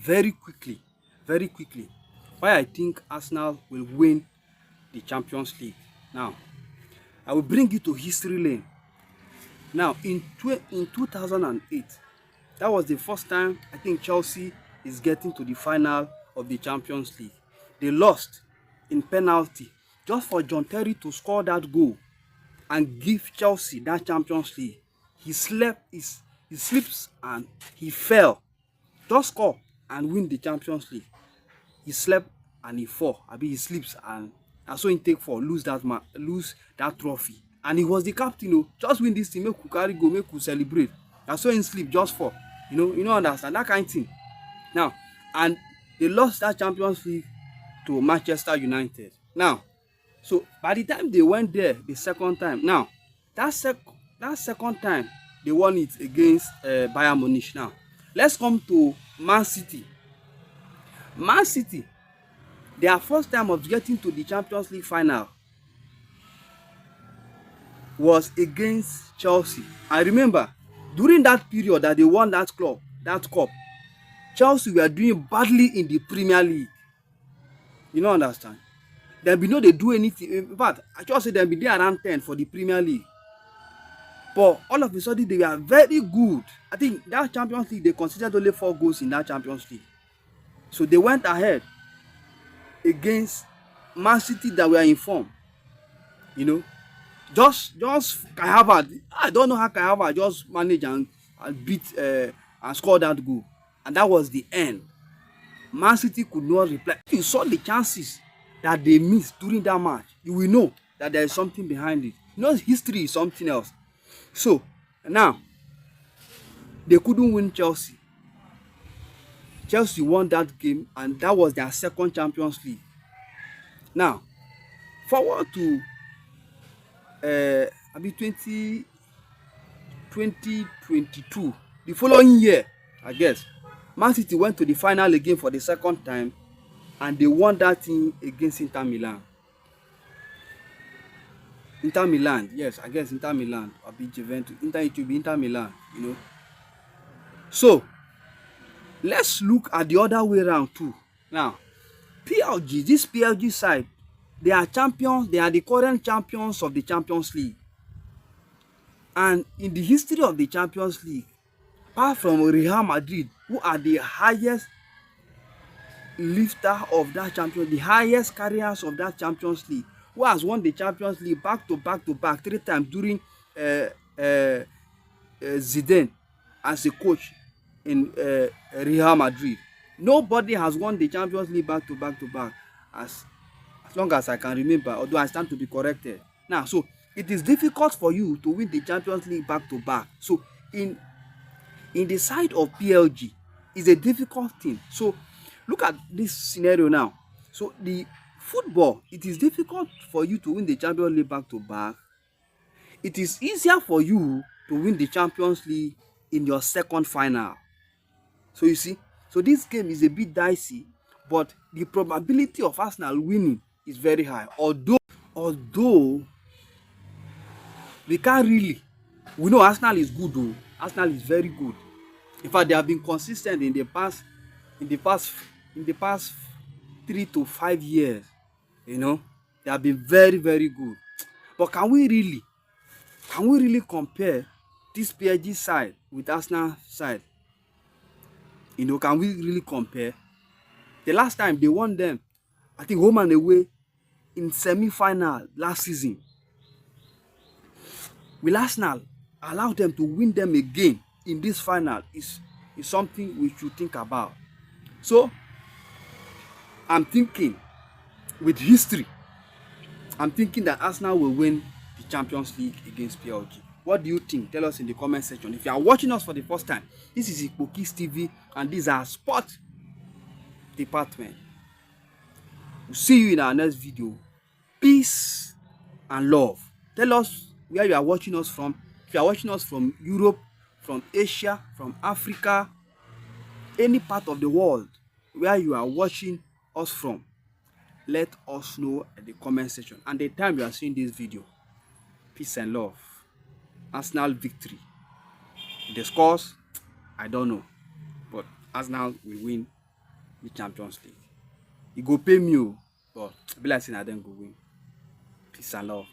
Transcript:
very quickly, very quickly, why I think Arsenal will win the Champions League. Now, I will bring you to history lane. Now, in 2008, that was the first time I think Chelsea is getting to the final of the Champions League. They lost in penalty just for John Terry to score that goal and give Chelsea that Champions League. He slips and he fell. Just score and win the Champions League. He slept and he fall. I mean, he sleeps and so he take for lose that trophy. And he was the captain. Just win this thing, make we carry go, make we celebrate. And so he sleep just fall. You know understand that kind of thing. Now, and they lost that Champions League to Manchester United. Now, so by the time they went there the second time, now that second time they won it against Bayern Munich. Now, let's come to Man City. Man City, their first time of getting to the Champions League final was against Chelsea. I remember during that period that they won that cup, Chelsea were doing badly in the Premier League. You know understand? Dem be no dey do anything. In fact, I just say dem be dey around 10 for the Premier League. But all of a sudden they were very good. I think that Champions League they considered only 4 goals in that Champions League. So they went ahead against Man City that were in form. Just Kai Havertz. I don't know how Kai Havertz just managed and beat and score that goal. And that was the end. Man City could not reply. If you saw the chances that they missed during that match, you will know that there is something behind it. History is something else. So now they couldn't win Chelsea. Chelsea won that game, and that was their second Champions League. Now, forward to 2022, the following year, I guess, Man City went to the final again for the second time, and they won that thing against Inter Milan. Inter Milan, yes, I guess Inter Milan or Juventus. It will be Inter Milan, So, let's look at the other way around too. Now, this PLG side, they are champions. They are the current champions of the Champions League. And in the history of the Champions League, apart from Real Madrid, who are the highest lifter of that Champions League, the highest carriers of that Champions League, who has won the Champions League back to back 3 times during Zidane as a coach in Real Madrid. Nobody has won the Champions League back to back as long as I can remember, although I stand to be corrected. Now, so it is difficult for you to win the Champions League back to back. So in the side of PLG, it's a difficult thing. So look at this scenario now. So the football, it is difficult for you to win the Champions League back to back. It is easier for you to win the Champions League in your second final. So you see, so this game is a bit dicey, but the probability of Arsenal winning is very high. Although we can't really, we know Arsenal is good though. Arsenal is very good. In fact, they have been consistent in the past 3 to 5 years. They have been very, very good. But can we really compare this PSG side with Arsenal side? Can we really compare? The last time they won them, I think home and away in semi-final last season. Will Arsenal allow them to win them again in this final is something we should think about. So I'm thinking with history, I'm thinking that Arsenal will win the Champions League against PSG. What do you think? Tell us in the comment section. If you are watching us for the first time, this is Ikpokis TV and these are sport department. We'll see you in our next video. Peace and love. Tell us where you are watching us from. If you are watching us from Europe, from Asia, from Africa, any part of the world where you are watching us from, let us know in the comment section and the time you are seeing this video. Peace and love. Arsenal victory. The scores, I don't know, but Arsenal will win the Champions League. E go pay me o, but e be like say na dem go win. Peace and love.